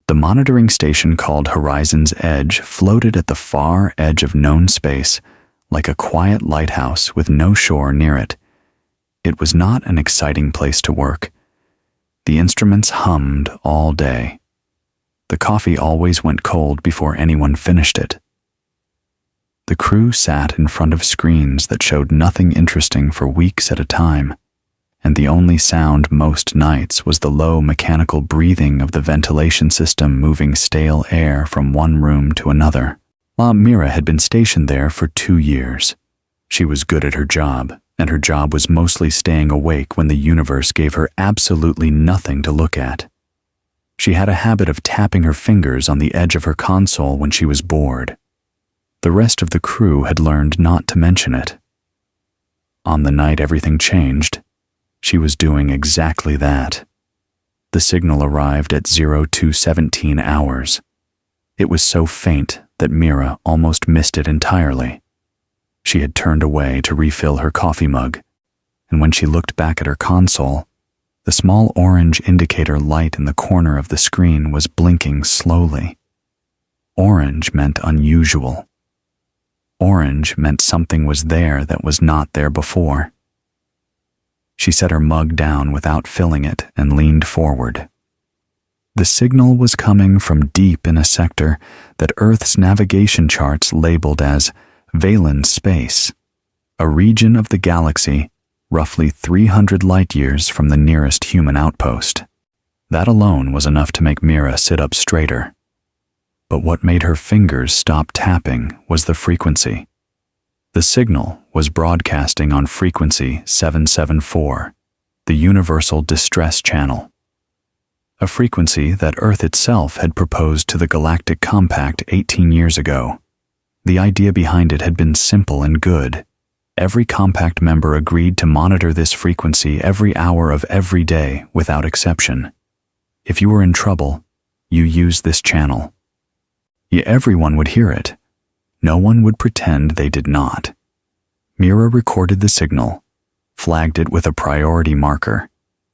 The monitoring station called Horizon's Edge floated at the far edge of known space, like a quiet lighthouse with no shore near it. It was not an exciting place to work. The instruments hummed all day. The coffee always went cold before anyone finished it. The crew sat in front of screens that showed nothing interesting for weeks at a time, and the only sound most nights was the low mechanical breathing of the ventilation system moving stale air from one room to another. Mira had been stationed there for 2 years. She was good at her job, and her job was mostly staying awake when the universe gave her absolutely nothing to look at. She had a habit of tapping her fingers on the edge of her console when she was bored. The rest of the crew had learned not to mention it. On the night everything changed, she was doing exactly that. The signal arrived at 0217 hours. It was so faint that Mira almost missed it entirely. She had turned away to refill her coffee mug, and when she looked back at her console, the small orange indicator light in the corner of the screen was blinking slowly. Orange meant unusual. Orange meant something was there that was not there before. She set her mug down without filling it and leaned forward. The signal was coming from deep in a sector that Earth's navigation charts labeled as Valence Space, a region of the galaxy roughly 300 light-years from the nearest human outpost. That alone was enough to make Mira sit up straighter. But what made her fingers stop tapping was the frequency. The signal was broadcasting on frequency 774, the Universal Distress Channel, a frequency that Earth itself had proposed to the Galactic Compact 18 years ago. The idea behind it had been simple and good. Every Compact member agreed to monitor this frequency every hour of every day without exception. If you were in trouble, you used this channel. Everyone would hear it. No one would pretend they did not. Mira recorded the signal, flagged it with a priority marker,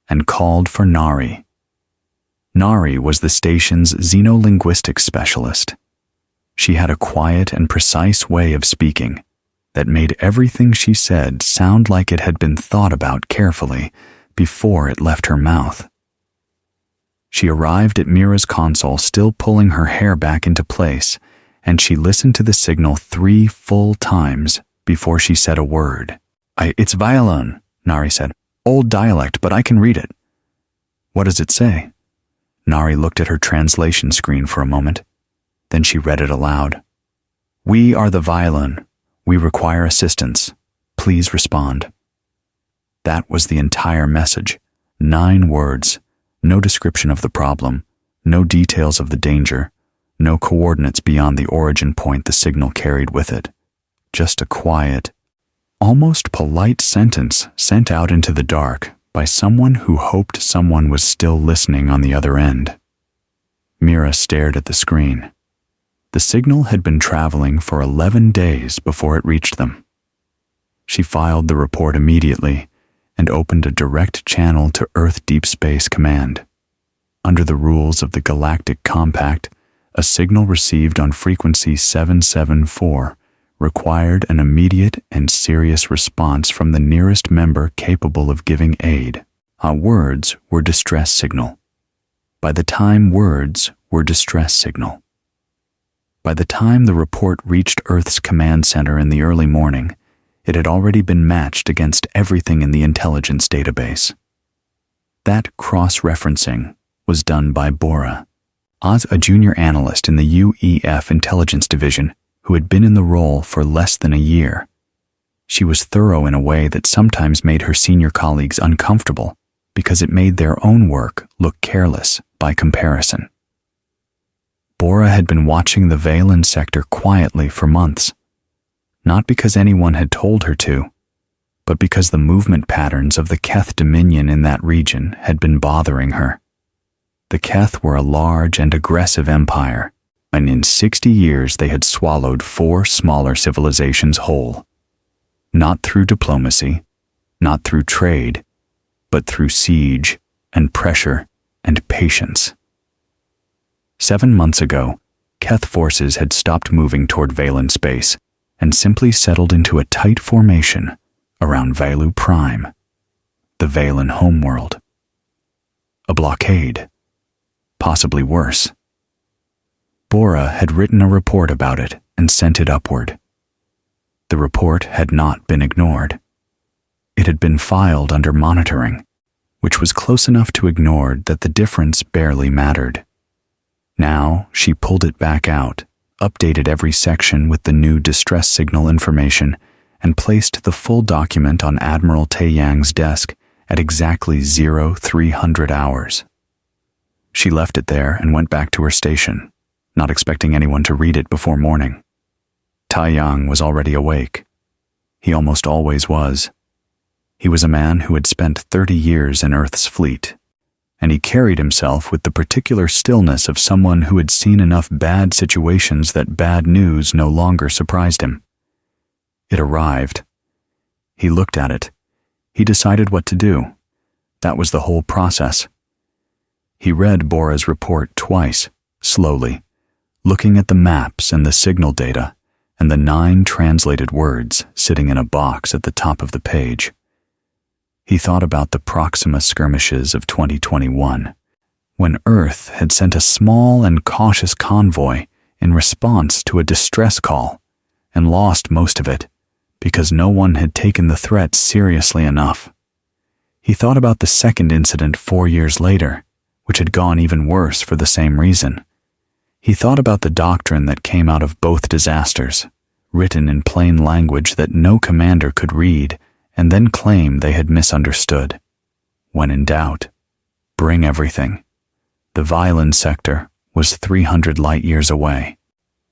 and called for Nari. Nari was the station's xenolinguistics specialist. She had a quiet and precise way of speaking that made everything she said sound like it had been thought about carefully before it left her mouth. She arrived at Mira's console still pulling her hair back into place, and she listened to the signal 3 full times before she said a word. It's Violon, Nari said. Old dialect, but I can read it. What does it say? Nari looked at her translation screen for a moment. Then she read it aloud. We are the Violon. We require assistance. Please respond. That was the entire message. 9 words. No description of the problem, no details of the danger, no coordinates beyond the origin point the signal carried with it. Just a quiet, almost polite sentence sent out into the dark by someone who hoped someone was still listening on the other end. Mira stared at the screen. The signal had been traveling for 11 days before it reached them. She filed the report immediately and opened a direct channel to Earth Deep Space Command. Under the rules of the Galactic Compact, a signal received on frequency 774 required an immediate and serious response from the nearest member capable of giving aid. Words were distress signal. By the time words were distress signal. By the time the report reached Earth's command center in the early morning, it had already been matched against everything in the intelligence database. That cross-referencing was done by Bora, a junior analyst in the UEF Intelligence Division who had been in the role for less than a year. She was thorough in a way that sometimes made her senior colleagues uncomfortable because it made their own work look careless by comparison. Bora had been watching the Valen sector quietly for months. Not because anyone had told her to, but because the movement patterns of the Keth Dominion in that region had been bothering her. The Keth were a large and aggressive empire, and in 60 years they had swallowed 4 smaller civilizations whole. Not through diplomacy, not through trade, but through siege and pressure and patience. 7 months ago, Keth forces had stopped moving toward Valen space and simply settled into a tight formation around Velu Prime, the Valen homeworld. A blockade. Possibly worse. Bora had written a report about it and sent it upward. The report had not been ignored. It had been filed under monitoring, which was close enough to ignored that the difference barely mattered. Now she pulled it back out, updated every section with the new distress signal information, and placed the full document on Admiral Taeyang's desk at exactly 0300 hours. She left it there and went back to her station, not expecting anyone to read it before morning. Taeyang was already awake. He almost always was. He was a man who had spent 30 years in Earth's fleet, and he carried himself with the particular stillness of someone who had seen enough bad situations that bad news no longer surprised him. It arrived. He looked at it. He decided what to do. That was the whole process. He read Bora's report twice, slowly, looking at the maps and the signal data and the 9 translated words sitting in a box at the top of the page. He thought about the Proxima skirmishes of 2021, when Earth had sent a small and cautious convoy in response to a distress call and lost most of it because no one had taken the threat seriously enough. He thought about the second incident 4 years later, which had gone even worse for the same reason. He thought about the doctrine that came out of both disasters, written in plain language that no commander could read, and then claim they had misunderstood. When in doubt, bring everything. The Valen sector was 300 light-years away.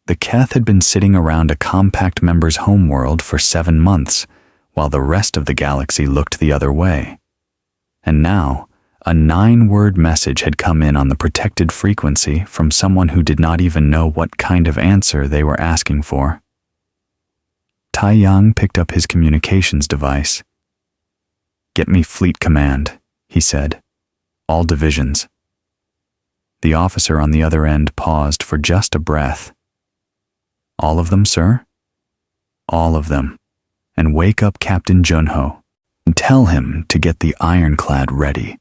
The Keth had been sitting around a compact member's homeworld for 7 months, while the rest of the galaxy looked the other way. And now, a 9-word message had come in on the protected frequency from someone who did not even know what kind of answer they were asking for. Taeyang picked up his communications device. "Get me fleet command," he said. "All divisions." The officer on the other end paused for just a breath. "All of them, sir?" "All of them. And wake up Captain Junho and tell him to get the ironclad ready.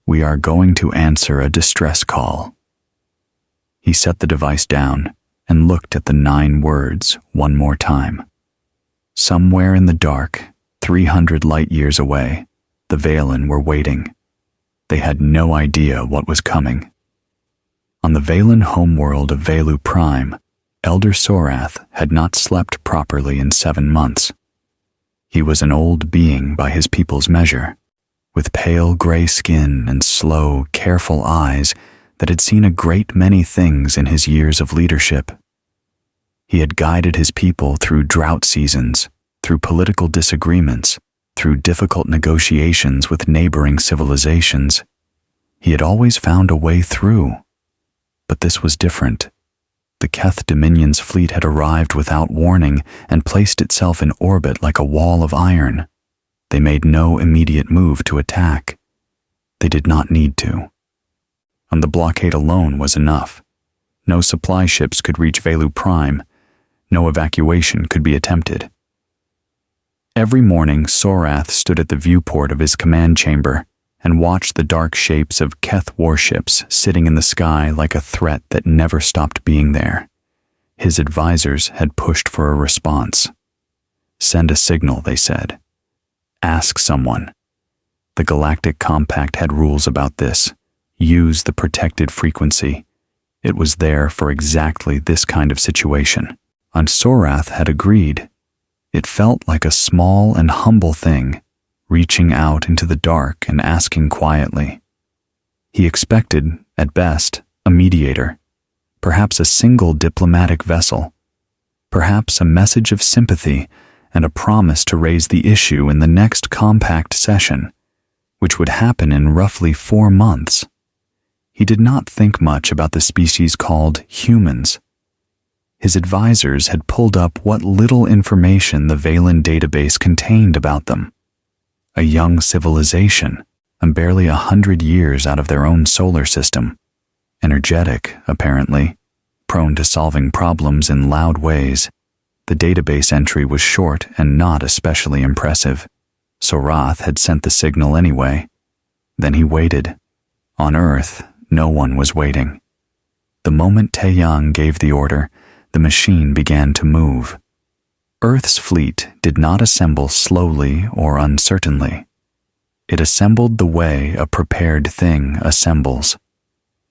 We are going to answer a distress call." He set the device down and looked at the 9 words one more time. Somewhere in the dark, 300 light-years away, the Valen were waiting. They had no idea what was coming. On the Valen homeworld of Velu Prime, Elder Sorath had not slept properly in 7 months. He was an old being by his people's measure, with pale gray skin and slow, careful eyes that had seen a great many things in his years of leadership. He had guided his people through drought seasons, through political disagreements, through difficult negotiations with neighboring civilizations. He had always found a way through. But this was different. The Keth Dominion's fleet had arrived without warning and placed itself in orbit like a wall of iron. They made no immediate move to attack. They did not need to. And the blockade alone was enough. No supply ships could reach Velu Prime. No evacuation could be attempted. Every morning, Sorath stood at the viewport of his command chamber and watched the dark shapes of Keth warships sitting in the sky like a threat that never stopped being there. His advisors had pushed for a response. "Send a signal," they said. "Ask someone." The Galactic Compact had rules about this. Use the protected frequency. It was there for exactly this kind of situation. And Sorath had agreed. It felt like a small and humble thing, reaching out into the dark and asking quietly. He expected, at best, a mediator, perhaps a single diplomatic vessel, perhaps a message of sympathy and a promise to raise the issue in the next compact session, which would happen in roughly 4 months. He did not think much about the species called humans. His advisors had pulled up what little information the Valen database contained about them. A young civilization, and barely 100 years out of their own solar system, Energetic, apparently, prone to solving problems in loud ways. The database entry was short and not especially impressive. Sorath had sent the signal anyway. Then he waited. On Earth, no one was waiting. The moment Taeyang gave the order, the machine began to move. Earth's fleet did not assemble slowly or uncertainly. It assembled the way a prepared thing assembles,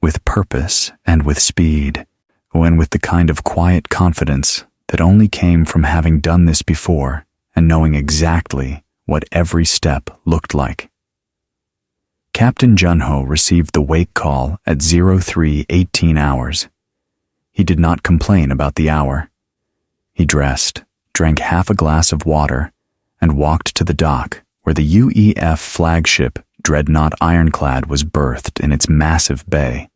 with purpose and with speed, and with the kind of quiet confidence that only came from having done this before and knowing exactly what every step looked like. Captain Junho received the wake call at 03:18 hours. He did not complain about the hour. He dressed, drank half a glass of water, and walked to the dock where the UEF flagship Dreadnought Ironclad was berthed in its massive bay,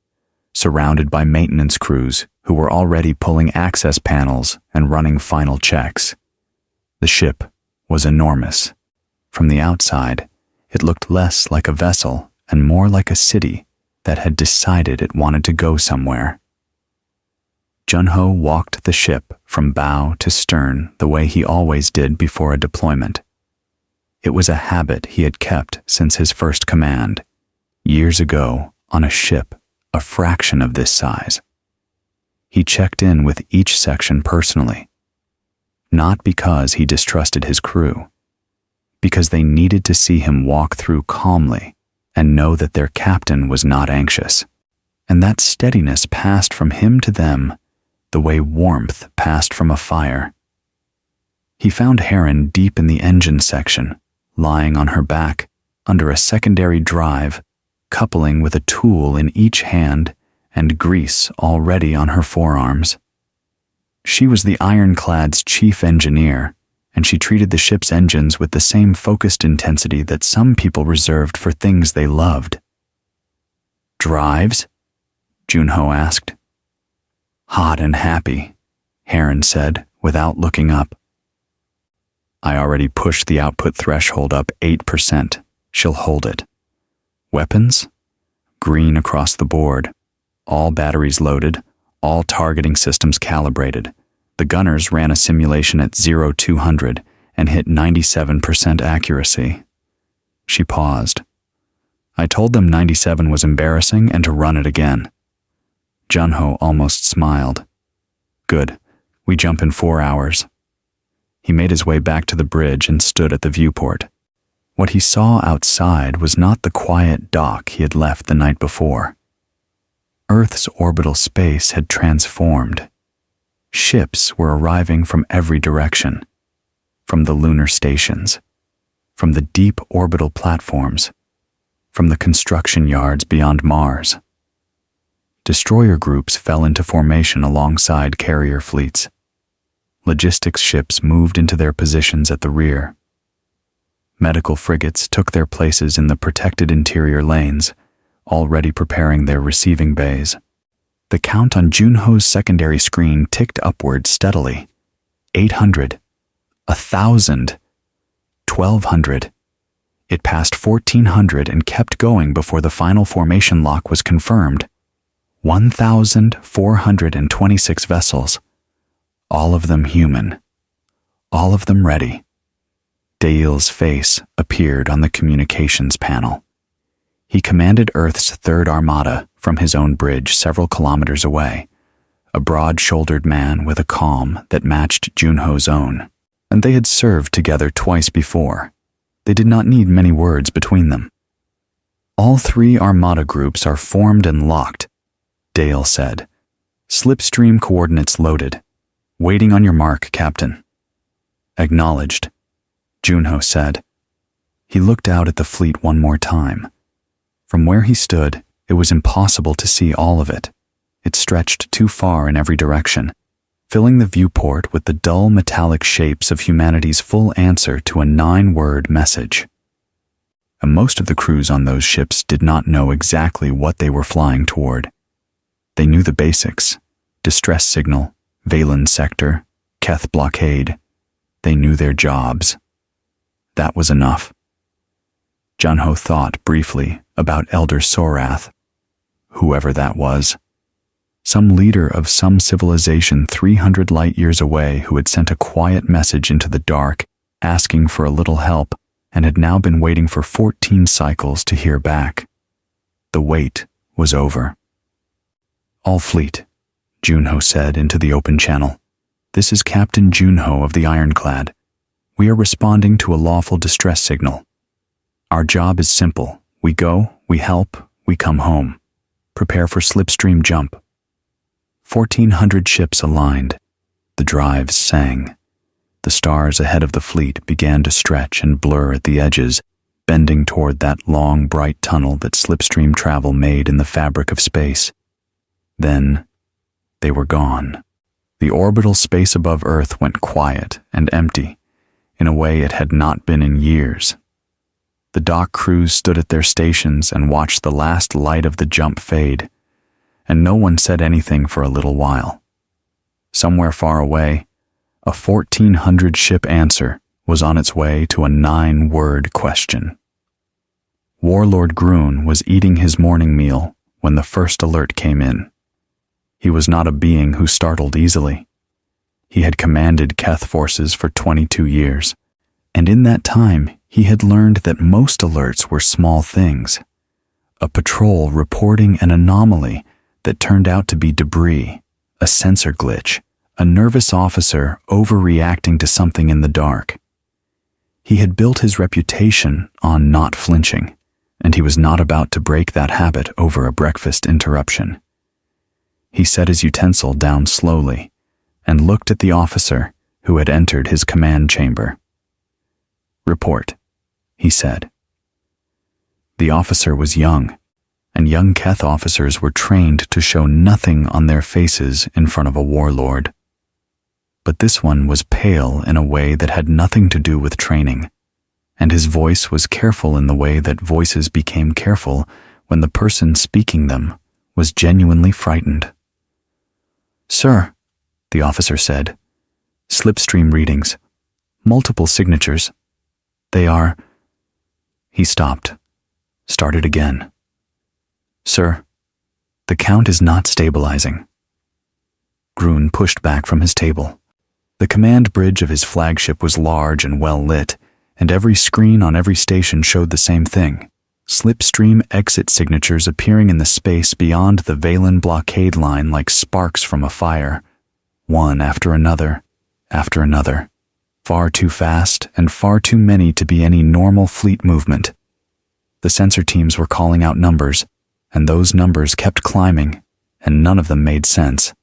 surrounded by maintenance crews who were already pulling access panels and running final checks. The ship was enormous. From the outside, it looked less like a vessel and more like a city that had decided it wanted to go somewhere. Junho walked the ship from bow to stern the way he always did before a deployment. It was a habit he had kept since his first command, years ago on a ship a fraction of this size. He checked in with each section personally, not because he distrusted his crew, because they needed to see him walk through calmly and know that their captain was not anxious, and that steadiness passed from him to them the way warmth passed from a fire. He found Heron deep in the engine section, lying on her back under a secondary drive, coupling with a tool in each hand and grease already on her forearms. She was the ironclad's chief engineer, and she treated the ship's engines with the same focused intensity that some people reserved for things they loved. "Drives?" Junho asked. "Hot and happy," Heron said without looking up. "I already pushed the output threshold up 8%. She'll hold it." Weapons? Green across the board. All batteries loaded, all targeting systems calibrated. The gunners ran a simulation at 0200 and hit 97% accuracy. She paused. "I told them 97 was embarrassing and to run it again." Junho almost smiled. "Good. We jump in 4 hours." He made his way back to the bridge and stood at the viewport. What he saw outside was not the quiet dock he had left the night before. Earth's orbital space had transformed. Ships were arriving from every direction, from the lunar stations, from the deep orbital platforms, from the construction yards beyond Mars. Destroyer groups fell into formation alongside carrier fleets. Logistics ships moved into their positions at the rear. Medical frigates took their places in the protected interior lanes, already preparing their receiving bays. The count on Junho's secondary screen ticked upward steadily. 800, 1,000, 1,200. It passed 1,400 and kept going before the final formation lock was confirmed. 1,426 vessels, all of them human, all of them ready. Dale's face appeared on the communications panel. He commanded Earth's Third Armada from his own bridge several kilometers away, a broad-shouldered man with a calm that matched Junho's own, and they had served together twice before. They did not need many words between them. "All 3 Armada groups are formed and locked," Dale said. "Slipstream coordinates loaded. Waiting on your mark, Captain." "Acknowledged," Junho said. He looked out at the fleet one more time. From where he stood, it was impossible to see all of it. It stretched too far in every direction, filling the viewport with the dull metallic shapes of humanity's full answer to a 9-word message. And most of the crews on those ships did not know exactly what they were flying toward. They knew the basics: distress signal, Valen sector, Keth blockade. They knew their jobs. That was enough. Junho thought briefly about Elder Sorath. Whoever that was, some leader of some civilization 300 light years away who had sent a quiet message into the dark, asking for a little help, and had now been waiting for 14 cycles to hear back. The wait was over. "All fleet," Junho said into the open channel. "This is Captain Junho of the Ironclad. We are responding to a lawful distress signal. Our job is simple. We go, we help, we come home. Prepare for slipstream jump." 1,400 ships aligned. The drives sang. The stars ahead of the fleet began to stretch and blur at the edges, bending toward that long, bright tunnel that slipstream travel made in the fabric of space. Then, they were gone. The orbital space above Earth went quiet and empty, in a way it had not been in years. The dock crews stood at their stations and watched the last light of the jump fade, and no one said anything for a little while. Somewhere far away, a 1,400 ship answer was on its way to a 9-word question. Warlord Groon was eating his morning meal when the first alert came in. He was not a being who startled easily. He had commanded Keth forces for 22 years, and in that time he had learned that most alerts were small things. A patrol reporting an anomaly that turned out to be debris, a sensor glitch, a nervous officer overreacting to something in the dark. He had built his reputation on not flinching, and he was not about to break that habit over a breakfast interruption. He set his utensil down slowly and looked at the officer who had entered his command chamber. "Report," he said. The officer was young, and young Keth officers were trained to show nothing on their faces in front of a warlord. But this one was pale in a way that had nothing to do with training, and his voice was careful in the way that voices became careful when the person speaking them was genuinely frightened. "Sir," the officer said, "slipstream readings, multiple signatures. They are—" He stopped, started again. "Sir, the count is not stabilizing." Groon pushed back from his table. The command bridge of his flagship was large and well lit, and every screen on every station showed the same thing: slipstream exit signatures appearing in the space beyond the Valen blockade line like sparks from a fire, one after another, far too fast and far too many to be any normal fleet movement. The sensor teams were calling out numbers, and those numbers kept climbing, and none of them made sense.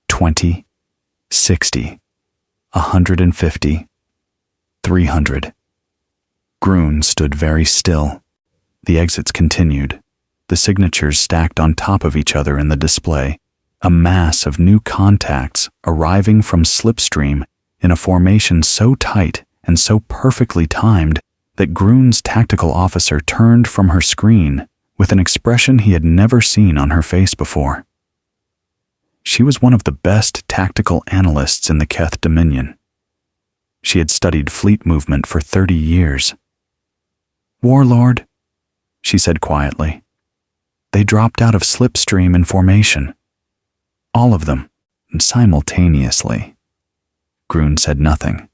20, 60, 150, 300. Groon stood very still. The exits continued, the signatures stacked on top of each other in the display, a mass of new contacts arriving from slipstream in a formation so tight and so perfectly timed that Groon's tactical officer turned from her screen with an expression he had never seen on her face before. She was one of the best tactical analysts in the Keth Dominion. She had studied fleet movement for 30 years. "Warlord," she said quietly, "they dropped out of slipstream in formation. All of them, simultaneously." Groon said nothing.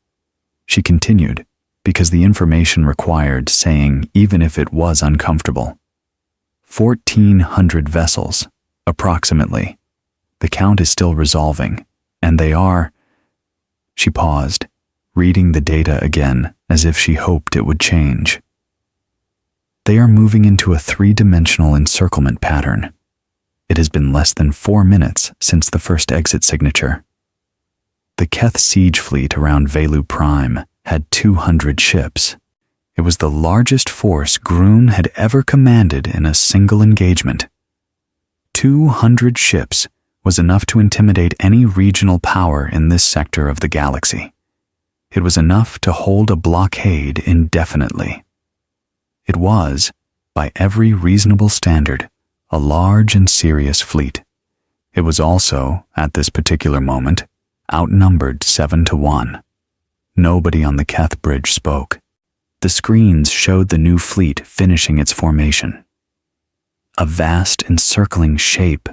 She continued, because the information required saying even if it was uncomfortable. 1,400 vessels, approximately. The count is still resolving, and they are— She paused, reading the data again as if she hoped it would change. "They are moving into a 3-dimensional encirclement pattern. It has been less than 4 minutes since the first exit signature. The Keth siege fleet around Velu Prime had 200 ships. It was the largest force Groon had ever commanded in a single engagement. 200 ships was enough to intimidate any regional power in this sector of the galaxy. It was enough to hold a blockade indefinitely. It was, by every reasonable standard, a large and serious fleet. It was also, at this particular moment, outnumbered 7-1. Nobody on the Keth bridge spoke. The screens showed the new fleet finishing its formation. A vast encircling shape,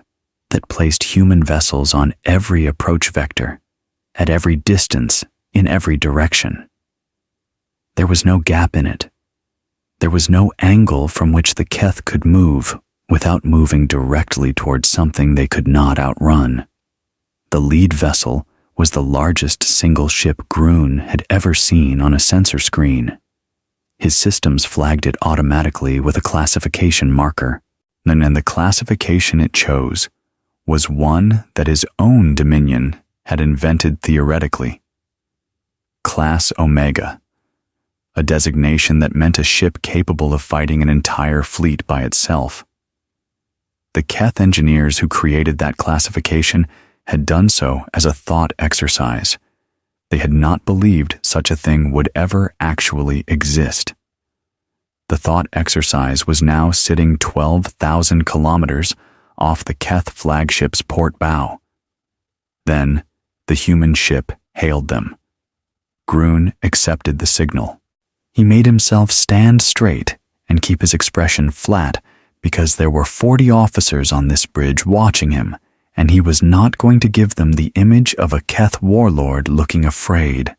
that placed human vessels on every approach vector, at every distance, in every direction. There was no gap in it. There was no angle from which the Keth could move without moving directly towards something they could not outrun. The lead vessel was the largest single ship Groon had ever seen on a sensor screen. His systems flagged it automatically with a classification marker, and the classification it chose was one that his own Dominion had invented theoretically. Class Omega, a designation that meant a ship capable of fighting an entire fleet by itself. The Keth engineers who created that classification had done so as a thought exercise. They had not believed such a thing would ever actually exist. The thought exercise was now sitting 12,000 kilometers off the Keth flagship's port bow. Then, the human ship hailed them. Groon accepted the signal. He made himself stand straight and keep his expression flat because there were 40 officers on this bridge watching him, and he was not going to give them the image of a Keth warlord looking afraid.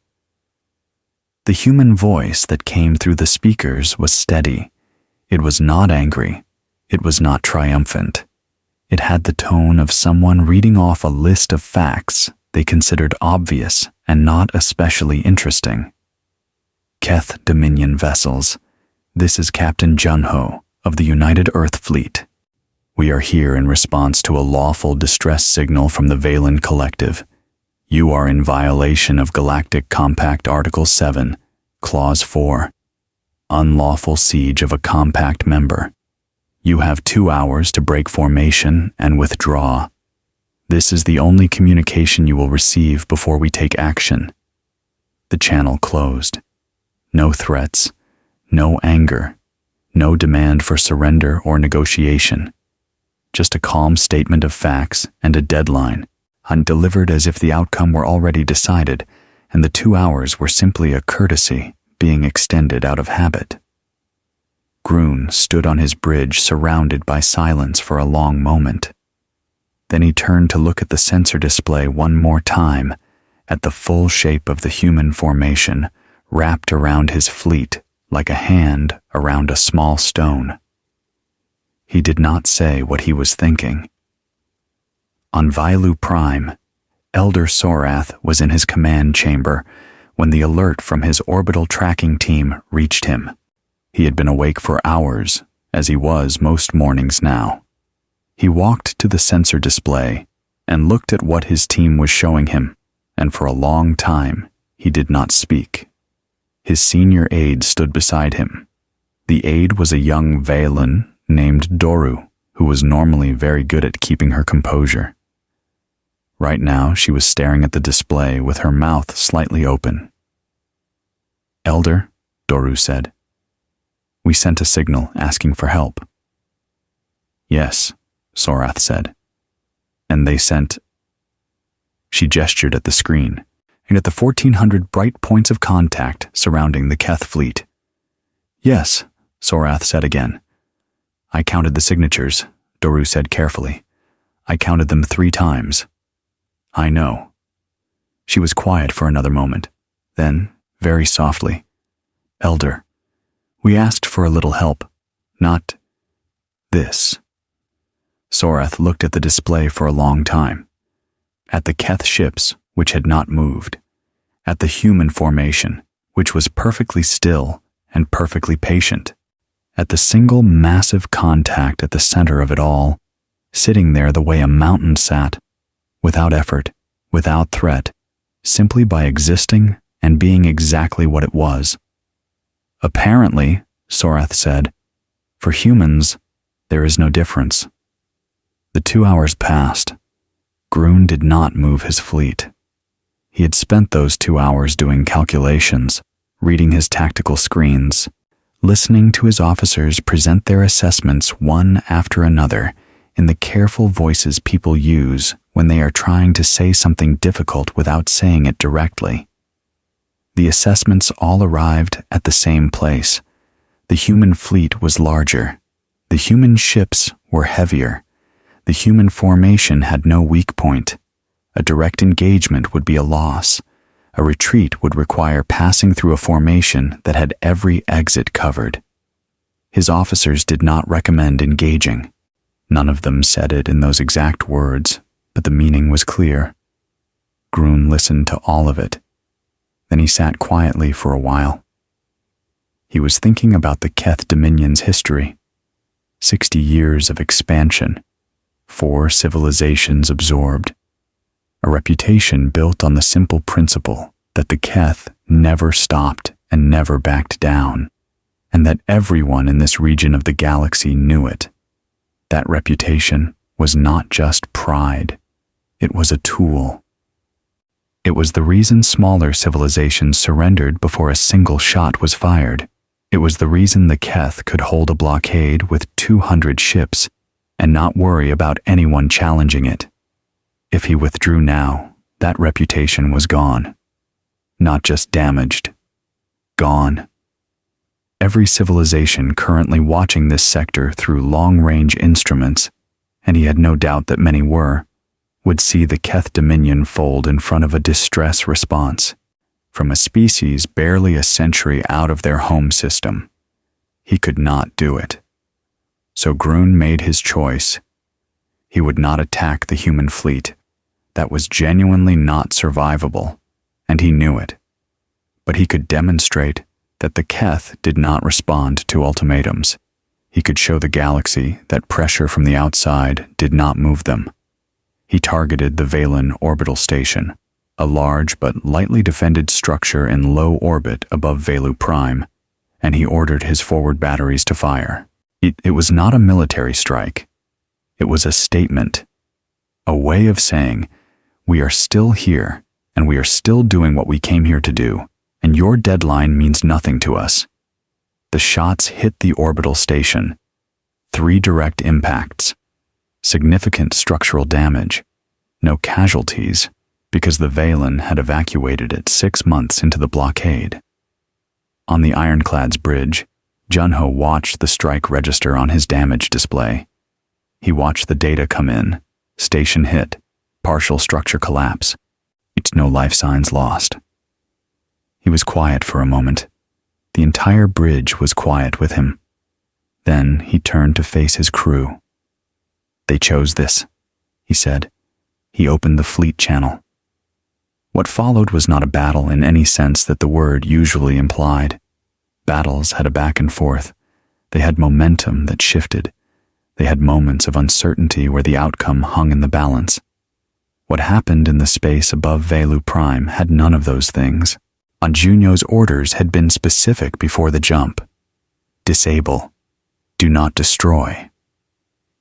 The human voice that came through the speakers was steady. It was not angry. It was not triumphant. It had the tone of someone reading off a list of facts they considered obvious and not especially interesting. Keth Dominion vessels, this is Captain Junho of the United Earth Fleet. We are here in response to a lawful distress signal from the Valen Collective. You are in violation of Galactic Compact Article 7, Clause 4, unlawful siege of a compact member. You have 2 hours to break formation and withdraw. This is the only communication you will receive before we take action. The channel closed. No threats, no anger, no demand for surrender or negotiation. Just a calm statement of facts and a deadline, undelivered as if the outcome were already decided, and the 2 hours were simply a courtesy being extended out of habit. Groon stood on his bridge surrounded by silence for a long moment. Then he turned to look at the sensor display one more time, at the full shape of the human formation wrapped around his fleet like a hand around a small stone. He did not say what he was thinking. On Vailu Prime, Elder Sorath was in his command chamber when the alert from his orbital tracking team reached him. He had been awake for hours, as he was most mornings now. He walked to the sensor display and looked at what his team was showing him, and for a long time he did not speak. His senior aide stood beside him. The aide was a young Valen named Doru, who was normally very good at keeping her composure. Right now, she was staring at the display with her mouth slightly open. "Elder," Doru said, "we sent a signal asking for help." "Yes," Sorath said. "And they sent—" She gestured at the screen and at the 1,400 bright points of contact surrounding the Keth fleet. "Yes," Sorath said again. "I counted the signatures," Doru said carefully. "I counted them 3 times. I know." She was quiet for another moment. Then, very softly, "Elder, we asked for a little help, not this." Sorath looked at the display for a long time. At the Keth ships, which had not moved. At the human formation, which was perfectly still and perfectly patient. At the single massive contact at the center of it all, sitting there the way a mountain sat, without effort, without threat, simply by existing and being exactly what it was. "Apparently," Sorath said, "for humans, there is no difference." The 2 hours passed. Groon did not move his fleet. He had spent those 2 hours doing calculations, reading his tactical screens, listening to his officers present their assessments one after another in the careful voices people use when they are trying to say something difficult without saying it directly. The assessments all arrived at the same place. The human fleet was larger. The human ships were heavier. The human formation had no weak point. A direct engagement would be a loss. A retreat would require passing through a formation that had every exit covered. His officers did not recommend engaging. None of them said it in those exact words, but the meaning was clear. Groon listened to all of it. Then he sat quietly for a while. He was thinking about the Keth Dominion's history. 60 years of expansion. 4 civilizations absorbed. A reputation built on the simple principle that the Keth never stopped and never backed down, and that everyone in this region of the galaxy knew it. That reputation was not just pride. It was a tool. It was the reason smaller civilizations surrendered before a single shot was fired. It was the reason the Keth could hold a blockade with 200 ships and not worry about anyone challenging it. If he withdrew now, that reputation was gone. Not just damaged. Gone. Every civilization currently watching this sector through long-range instruments, and he had no doubt that many were, would see the Keth Dominion fold in front of a distress response from a species barely a century out of their home system. He could not do it. So Groon made his choice. He would not attack the human fleet. That was genuinely not survivable, and he knew it. But he could demonstrate that the Keth did not respond to ultimatums. He could show the galaxy that pressure from the outside did not move them. He targeted the Valen orbital station, a large but lightly defended structure in low orbit above Velu Prime, and he ordered his forward batteries to fire. It was not a military strike. It was a statement, a way of saying, we are still here, and we are still doing what we came here to do, and your deadline means nothing to us. The shots hit the orbital station. 3 direct impacts. Significant structural damage. No casualties, because the Valen had evacuated it 6 months into the blockade. On the Ironclad's bridge, Junho watched the strike register on his damage display. He watched the data come in. Station hit. Partial structure collapse. It's no life signs lost. He was quiet for a moment. The entire bridge was quiet with him. Then he turned to face his crew. They chose this, he said. He opened the fleet channel. What followed was not a battle in any sense that the word usually implied. Battles had a back and forth. They had momentum that shifted. They had moments of uncertainty where the outcome hung in the balance. What happened in the space above Velu Prime had none of those things. Anjunio's orders had been specific before the jump. Disable. Do not destroy.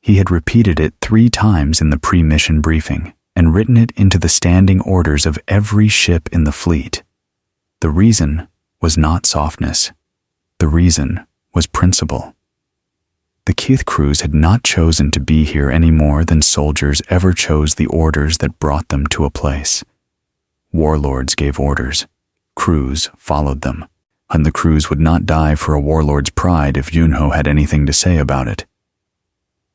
He had repeated it 3 times in the pre-mission briefing and written it into the standing orders of every ship in the fleet. The reason was not softness. The reason was principle. The Keith crews had not chosen to be here any more than soldiers ever chose the orders that brought them to a place. Warlords gave orders. Crews followed them, and the crews would not die for a warlord's pride if Junho had anything to say about it.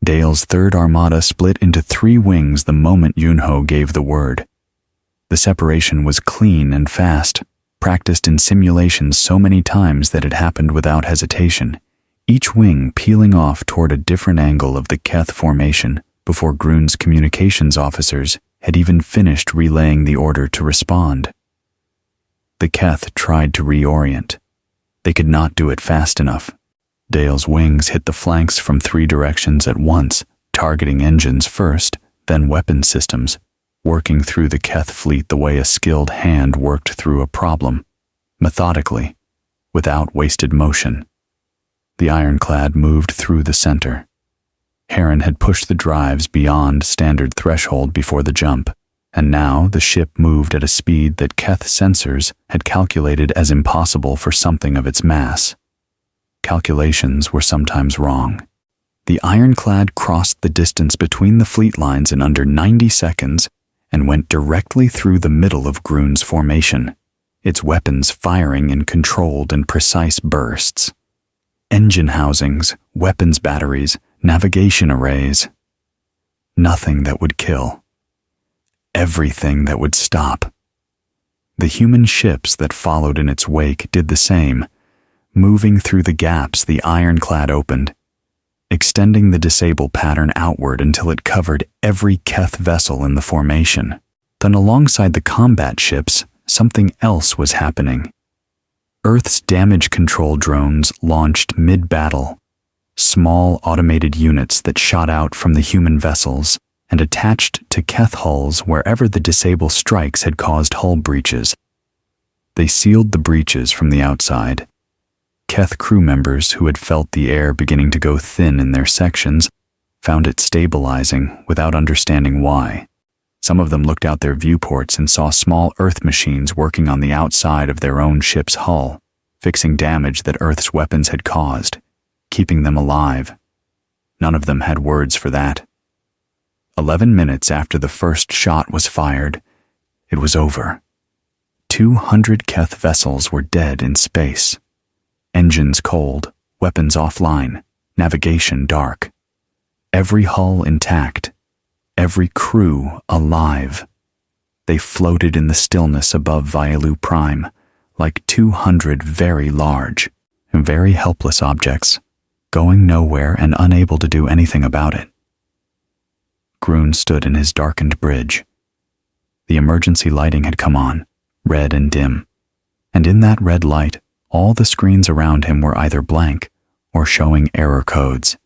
Dale's Third Armada split into 3 wings the moment Junho gave the word. The separation was clean and fast, practiced in simulations so many times that it happened without hesitation, each wing peeling off toward a different angle of the Keth formation before Groon's communications officers had even finished relaying the order to respond. The Keth tried to reorient. They could not do it fast enough. Dale's wings hit the flanks from 3 directions at once, targeting engines first, then weapon systems, working through the Keth fleet the way a skilled hand worked through a problem, methodically, without wasted motion. The Ironclad moved through the center. Heron had pushed the drives beyond standard threshold before the jump, and now the ship moved at a speed that Keth sensors had calculated as impossible for something of its mass. Calculations were sometimes wrong. The Ironclad crossed the distance between the fleet lines in under 90 seconds and went directly through the middle of Groon's formation, its weapons firing in controlled and precise bursts. Engine housings, weapons batteries, navigation arrays. Nothing that would kill. Everything that would stop. The human ships that followed in its wake did the same, moving through the gaps the ironclad opened, extending the disable pattern outward until it covered every Keth vessel in the formation. Then alongside the combat ships, something else was happening. Earth's damage control drones launched mid-battle, small automated units that shot out from the human vessels and attached to Keth hulls wherever the disable strikes had caused hull breaches. They sealed the breaches from the outside. Keth crew members who had felt the air beginning to go thin in their sections found it stabilizing without understanding why. Some of them looked out their viewports and saw small Earth machines working on the outside of their own ship's hull, fixing damage that Earth's weapons had caused, keeping them alive. None of them had words for that. 11 minutes after the first shot was fired, it was over. 200 Keth vessels were dead in space. Engines cold, weapons offline, navigation dark. Every hull intact, every crew alive. They floated in the stillness above Vialu Prime, like 200 very large, very helpless objects, going nowhere and unable to do anything about it. Grun stood in his darkened bridge. The emergency lighting had come on, red and dim, and in that red light, all the screens around him were either blank or showing error codes.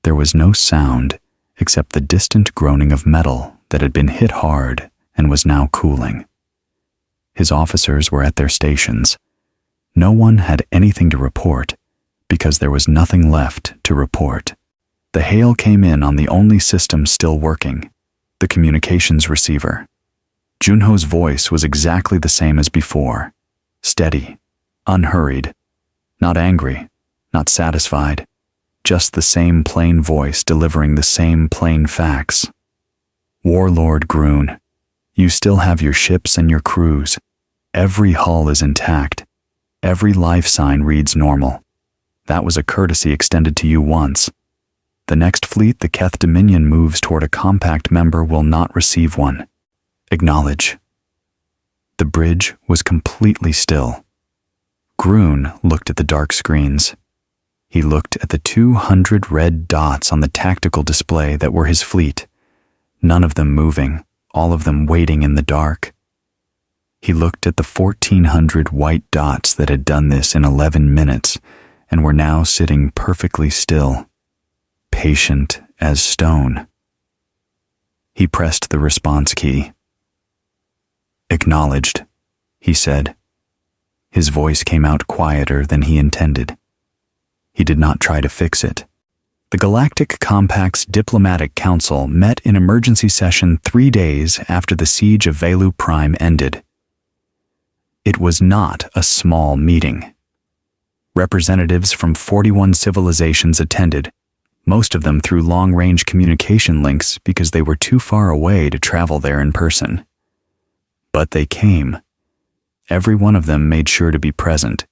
There was no sound except the distant groaning of metal that had been hit hard and was now cooling. His officers were at their stations. No one had anything to report because there was nothing left to report. The hail came in on the only system still working, the communications receiver. Junho's voice was exactly the same as before, steady, unhurried, not angry, not satisfied, just the same plain voice delivering the same plain facts. Warlord Grun, you still have your ships and your crews. Every hull is intact. Every life sign reads normal. That was a courtesy extended to you once. The next fleet the Keth Dominion moves toward a compact member will not receive one. Acknowledge. The bridge was completely still. Grun looked at the dark screens. He looked at the 200 red dots on the tactical display that were his fleet, none of them moving, all of them waiting in the dark. He looked at the 1,400 white dots that had done this in 11 minutes and were now sitting perfectly still, patient as stone. He pressed the response key. Acknowledged, he said. His voice came out quieter than he intended. He did not try to fix it. The Galactic Compact's Diplomatic Council met in emergency session 3 days after the siege of Velu Prime ended. It was not a small meeting. Representatives from 41 civilizations attended, most of them through long-range communication links because they were too far away to travel there in person. But they came. Every one of them made sure to be present,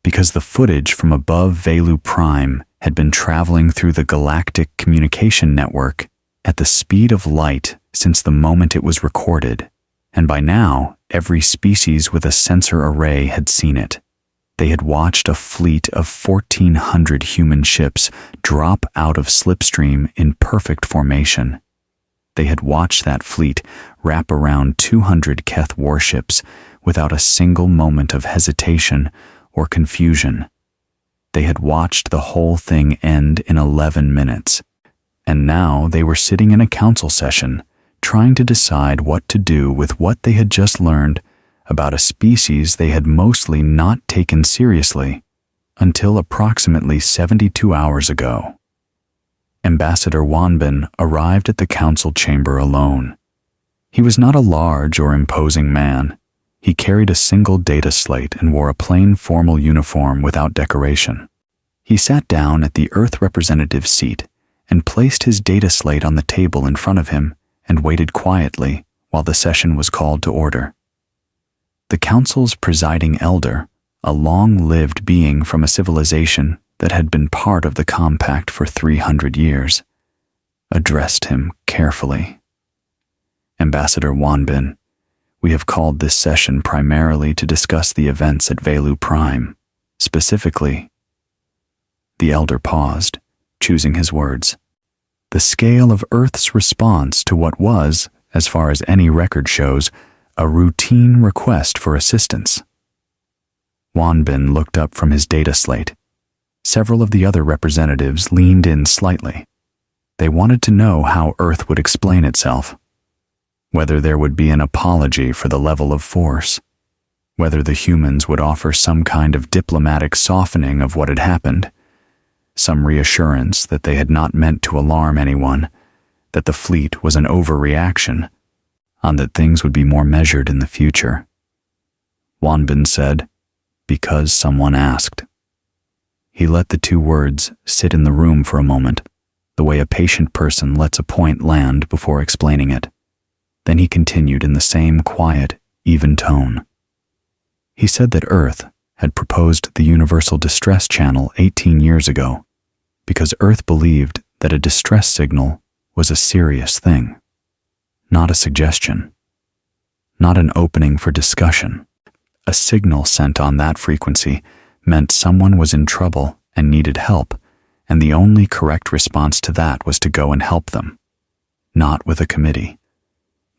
because the footage from above Velu Prime had been traveling through the Galactic Communication Network at the speed of light since the moment it was recorded, and by now every species with a sensor array had seen it. They had watched a fleet of 1,400 human ships drop out of slipstream in perfect formation. They had watched that fleet wrap around 200 Keth warships without a single moment of hesitation or confusion. They had watched the whole thing end in 11 minutes, and now they were sitting in a council session, trying to decide what to do with what they had just learned about a species they had mostly not taken seriously until approximately 72 hours ago. Ambassador Wanbin arrived at the council chamber alone. He was not a large or imposing man. He carried a single data slate and wore a plain formal uniform without decoration. He sat down at the Earth representative's seat and placed his data slate on the table in front of him and waited quietly while the session was called to order. The council's presiding elder, a long-lived being from a civilization that had been part of the compact for 300 years, addressed him carefully. Ambassador Wanbin, we have called this session primarily to discuss the events at Velu Prime, specifically. The elder paused, choosing his words. The scale of Earth's response to what was, as far as any record shows, a routine request for assistance. Wanbin looked up from his data slate. Several of the other representatives leaned in slightly. They wanted to know how Earth would explain itself. Whether there would be an apology for the level of force. Whether the humans would offer some kind of diplomatic softening of what had happened. Some reassurance that they had not meant to alarm anyone, that the fleet was an overreaction, and that things would be more measured in the future. Wanbin said, because someone asked. He let the two words sit in the room for a moment, the way a patient person lets a point land before explaining it. Then he continued in the same quiet, even tone. He said that Earth had proposed the Universal Distress Channel 18 years ago, because Earth believed that a distress signal was a serious thing, not a suggestion, not an opening for discussion. A signal sent on that frequency meant someone was in trouble and needed help, and the only correct response to that was to go and help them. Not with a committee,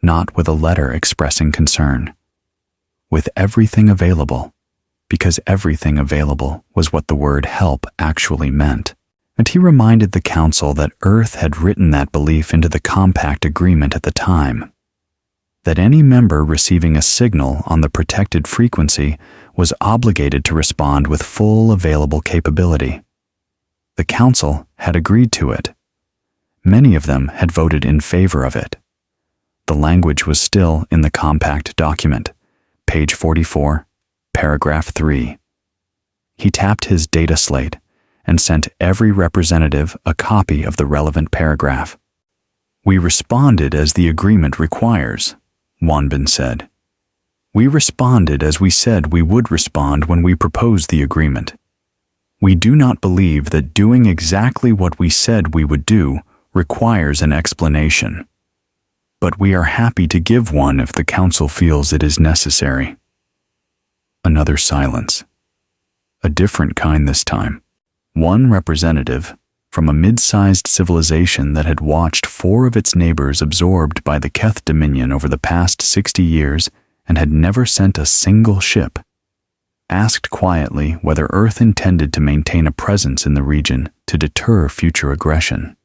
not with a letter expressing concern. With everything available, because everything available was what the word help actually meant. And he reminded the council that Earth had written that belief into the compact agreement at the time. That any member receiving a signal on the protected frequency was obligated to respond with full available capability. The council had agreed to it. Many of them had voted in favor of it. The language was still in the compact document, page 44, paragraph 3. He tapped his data slate and sent every representative a copy of the relevant paragraph. We responded as the agreement requires, Wanbin said. We responded as we said we would respond when we proposed the agreement. We do not believe that doing exactly what we said we would do requires an explanation. But we are happy to give one if the council feels it is necessary. Another silence. A different kind this time. One representative, from a mid-sized civilization that had watched 4 of its neighbors absorbed by the Keth Dominion over the past 60 years and had never sent a single ship, asked quietly whether Earth intended to maintain a presence in the region to deter future aggression.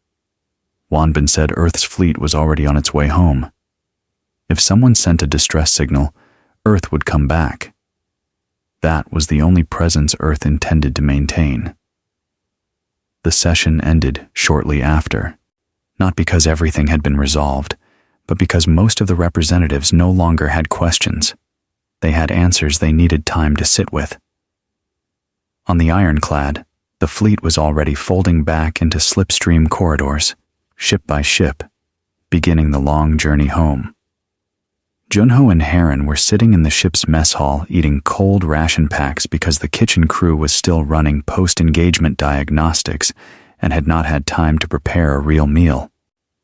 Wanbin said Earth's fleet was already on its way home. If someone sent a distress signal, Earth would come back. That was the only presence Earth intended to maintain. The session ended shortly after, not because everything had been resolved, but because most of the representatives no longer had questions. They had answers they needed time to sit with. On the ironclad, the fleet was already folding back into slipstream corridors, ship by ship, beginning the long journey home. Junho and Heron were sitting in the ship's mess hall eating cold ration packs because the kitchen crew was still running post-engagement diagnostics and had not had time to prepare a real meal.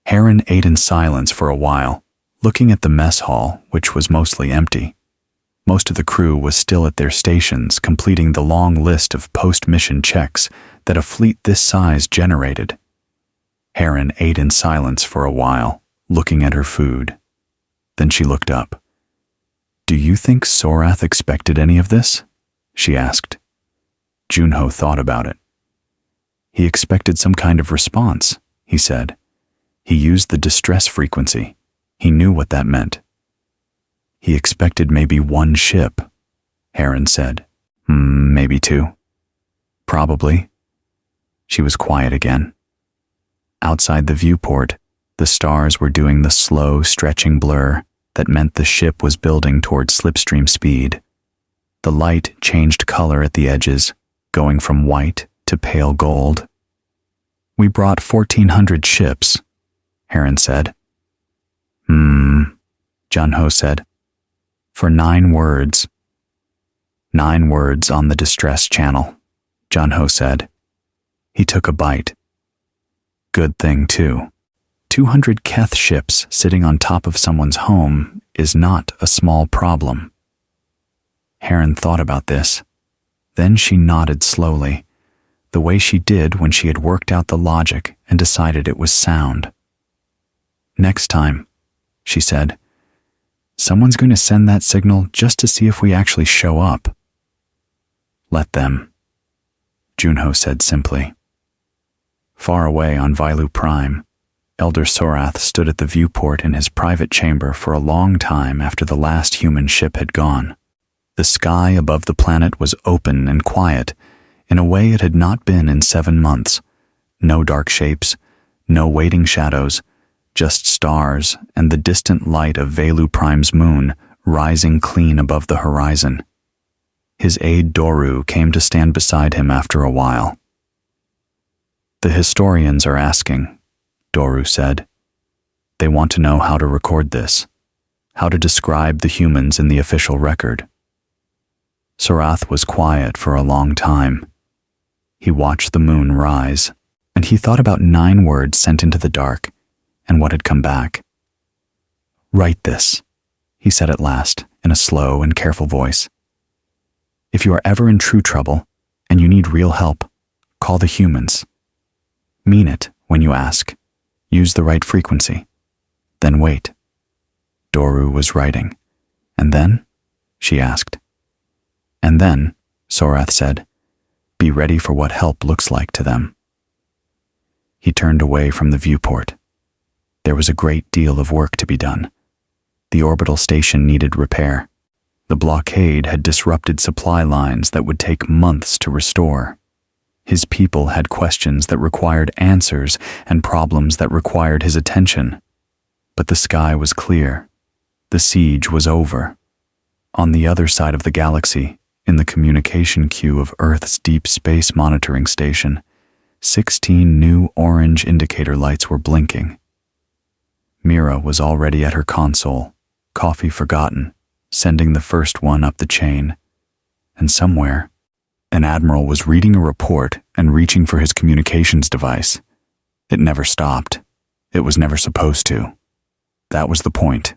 Heron ate in silence for a while, looking at the mess hall, which was mostly empty. Most of the crew was still at their stations completing the long list of post-mission checks that a fleet this size generated. Heron ate in silence for a while, looking at her food. Then she looked up. Do you think Sorath expected any of this? She asked. Junho thought about it. He expected some kind of response, he said. He used the distress frequency. He knew what that meant. He expected maybe 1 ship, Heron said. Maybe 2. Probably. She was quiet again. Outside the viewport, the stars were doing the slow, stretching blur that meant the ship was building toward slipstream speed. The light changed color at the edges, going from white to pale gold. We brought 1,400 ships, Heron said. Junho said. For 9 words. 9 words on the distress channel, Junho said. He took a bite. Good thing, too. 200 Keth ships sitting on top of someone's home is not a small problem. Heron thought about this. Then she nodded slowly, the way she did when she had worked out the logic and decided it was sound. "Next time," she said, "someone's going to send that signal just to see if we actually show up." "Let them," Junho said simply. Far away on Vailu Prime, Elder Sorath stood at the viewport in his private chamber for a long time after the last human ship had gone. The sky above the planet was open and quiet in a way it had not been in 7 months. No dark shapes, no waiting shadows, just stars and the distant light of Vailu Prime's moon rising clean above the horizon. His aide Doru came to stand beside him after a while. "The historians are asking," Doru said. "They want to know how to record this, how to describe the humans in the official record." Sorath was quiet for a long time. He watched the moon rise, and he thought about 9 words sent into the dark and what had come back. "Write this," he said at last in a slow and careful voice. "If you are ever in true trouble and you need real help, call the humans. Mean it when you ask. Use the right frequency. Then wait." Doru was writing. "And then?" she asked. "And then," Sorath said, "be ready for what help looks like to them." He turned away from the viewport. There was a great deal of work to be done. The orbital station needed repair. The blockade had disrupted supply lines that would take months to restore. His people had questions that required answers and problems that required his attention. But the sky was clear. The siege was over. On the other side of the galaxy, in the communication queue of Earth's Deep Space Monitoring Station, 16 new orange indicator lights were blinking. Mira was already at her console, coffee forgotten, sending the first one up the chain. And somewhere, an admiral was reading a report and reaching for his communications device. It never stopped. It was never supposed to. That was the point.